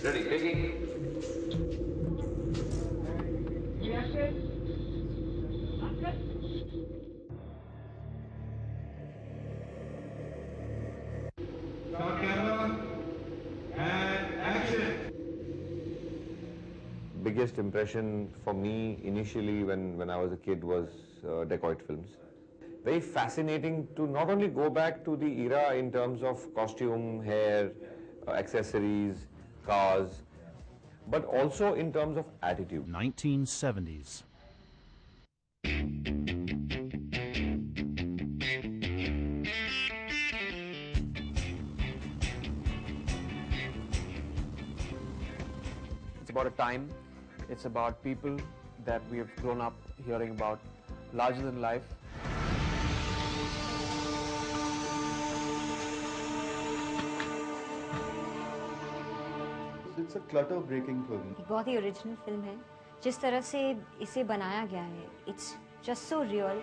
Ready, taking. Start camera and action. Biggest impression for me initially when I was a kid was dacoit films. Very fascinating to not only go back to the era in terms of costume, hair, accessories, cars, but also in terms of attitude. 1970s. It's about a time, it's about people that we have grown up hearing about, larger than life. It's a clutter breaking film. बहुत ही original film है जिस तरह से इसे बनाया गया है. It's just so real.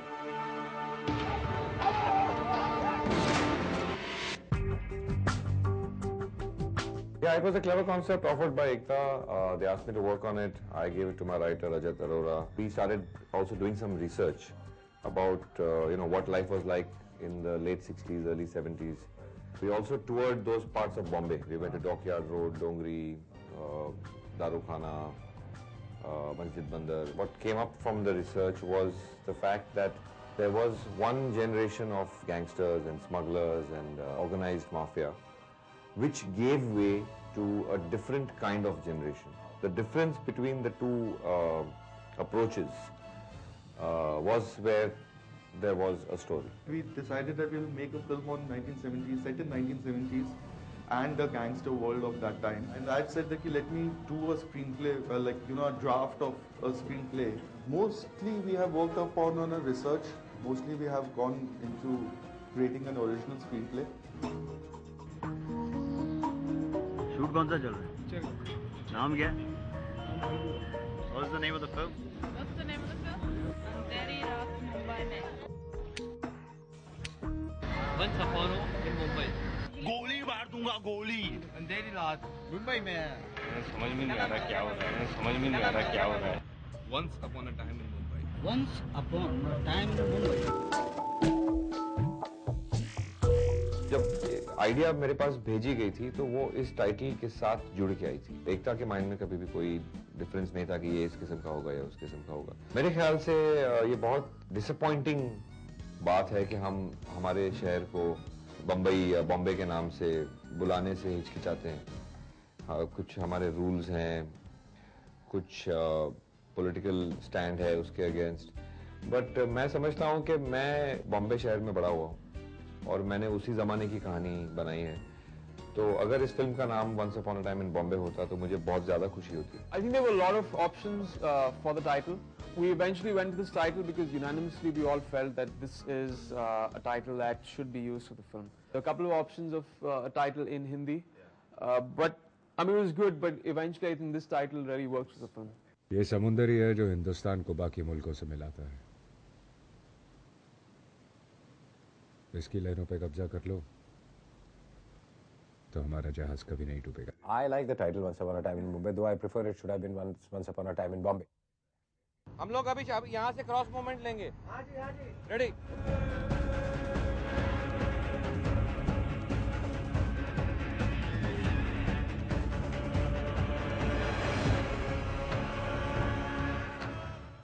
Yeah, it was a clever concept offered by Ekta. They asked me to work on it. I gave it to my writer, Rajat Arora. We started also doing some research about what life was like in the late 60s, early 70s. We also toured those parts of Bombay. We went to Dockyard Road, Dongri, Daru Khana, Masjid Bandar. What came up from the research was the fact that there was one generation of gangsters and smugglers and organized mafia which gave way to a different kind of generation. The difference between the two approaches was where there was a story. We decided that we'll make a film on 1970s, set in 1970s, and the gangster world of that time. And I said that let me do a screenplay, a draft of a screenplay. Mostly we have worked upon a research. Mostly we have gone into creating an original screenplay. Shoot कौन सा चल रहा है? नाम क्या है? What's the name of the film? What's the name of the film? अंधेरी रात मुंबई में. Once upon in Mumbai. गोली मार दूंगा गोली. अंधेरी रात मुंबई में है. समझ में नहीं आ रहा क्या हो रहा है. Once upon a time in Mumbai. Once upon a time in Mumbai. जब आइडिया मेरे पास भेजी गई थी तो वो इस टाइटल के साथ जुड़ के आई थी. एकता के माइंड में कभी भी कोई डिफरेंस नहीं था कि ये इस किस्म का होगा या उस किस्म का होगा. मेरे ख्याल से ये बहुत डिसअपॉइंटिंग बात है कि हम हमारे शहर को बम्बई या बॉम्बे के नाम से बुलाने से हिचकिचाते हैं. कुछ हमारे रूल्स हैं, कुछ पॉलिटिकल स्टैंड है उसके अगेंस्ट. बट मैं समझता हूँ कि मैं बॉम्बे शहर में बड़ा हुआ हूँ और मैंने उसी ज़माने की कहानी बनाई है. तो अगर इस फिल्म का नाम Once Upon a Time in Bombay होता तो मुझे बहुत ज़्यादा खुशी होती. I think there were a lot of options for the title. We eventually went to this title because unanimously we all felt that this is a title that should be used for the film. There are a couple of options of a title in Hindi, but I mean it was good, but eventually I think this title really works for the film. ये समुंदर ही है जो हिंदुस्तान को बाकी मुल्कों से मिलाता है. इसकी लहरों पे कब्जा कर लो तो हमारा जहाज कभी नहीं डूबेगा. I like the title Once Upon a Time in Mumbai, though I prefer it should have been Once Upon a Time in Bombay. हम लोग अभी यहाँ से क्रॉस मूवमेंट लेंगे. हाँ जी. Ready.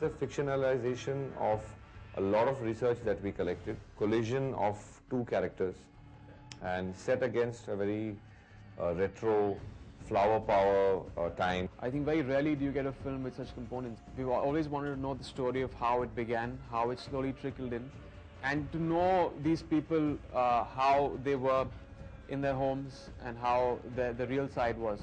The fictionalization of a lot of research that we collected, collision of two characters and set against a very retro flower power time. I think very rarely do you get a film with such components. We've always wanted to know the story of how it began, how it slowly trickled in, and to know these people, how they were in their homes and how the real side was.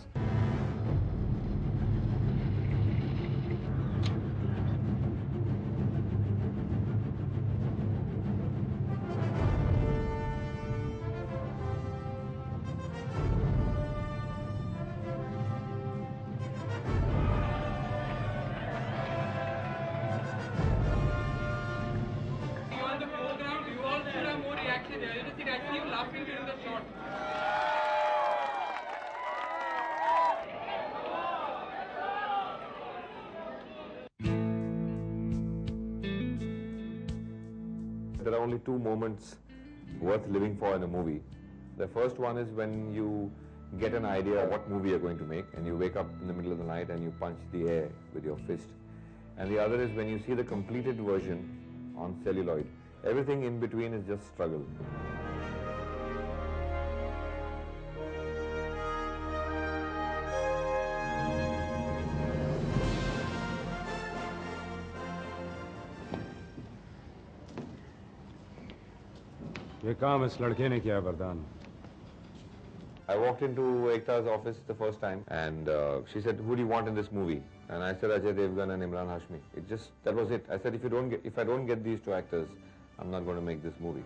there are only two moments worth living for in a movie. The first one is when you get an idea of what movie you're going to make and you wake up in the middle of the night and you punch the air with your fist. And the other is when you see the completed version on celluloid. Everything in between is just struggle. ये काम इस लड़के ने किया वरदान. I walked into Ekta's office the first time and she said, "Who do you want in this movie?" And I said, "Ajay Devgan and Imran Hashmi." That was it. I said, if I don't get these two actors, I'm not going to make this movie.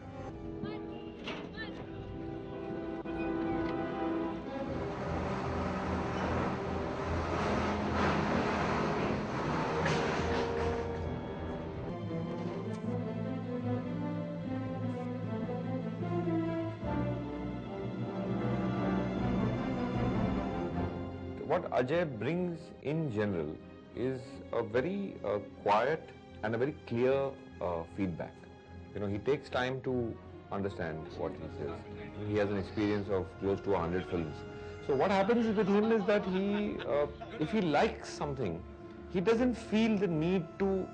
What Ajay brings in general is a very quiet and a very clear feedback. You know, he takes time to understand what he says. He has an experience of close to 100 films. So what happens with him is that if he likes something, he doesn't feel the need to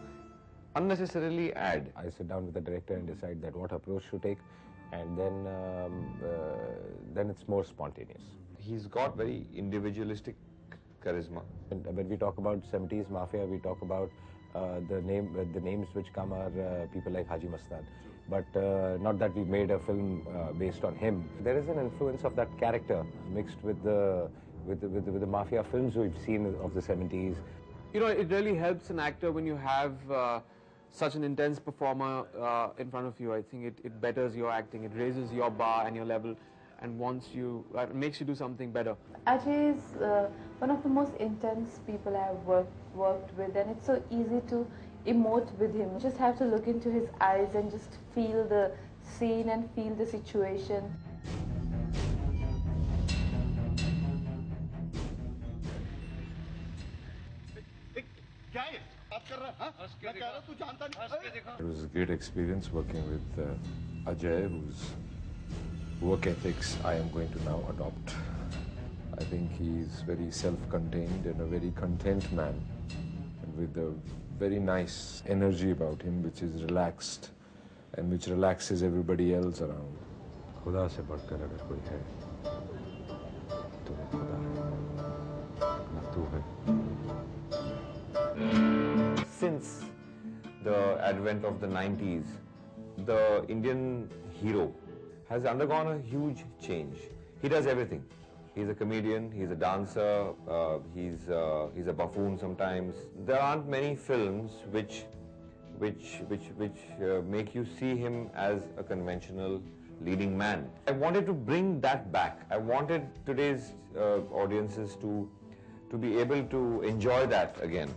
unnecessarily add. I sit down with the director and decide that what approach to take, and then it's more spontaneous. He's got very individualistic charisma. And when we talk about 70s Mafia, we talk about the names which come are people like Haji Mastan. But not that we made a film based on him. There is an influence of that character mixed with the Mafia films we've seen of the 70s. You know, it really helps an actor when you have such an intense performer in front of you. I think it betters your acting, it raises your bar and your level, and makes you do something better. Ajay is one of the most intense people I have worked with, and it's so easy to emote with him. You just have to look into his eyes and just feel the scene and feel the situation. It was a great experience working with Ajay, whose work ethics I am going to now adopt. I think he's very self-contained and a very content man, and with a very nice energy about him, which is relaxed and which relaxes everybody else around. खुदा से बढ़कर अगर कोई है तो वो खुदा है, ना तू है. Since the advent of the 90s, the Indian hero has undergone a huge change. He does everything. He's a comedian, he's a dancer, he's a buffoon sometimes. There aren't many films which make you see him as a conventional leading man. I wanted to bring that back. I wanted today's audiences to be able to enjoy that again.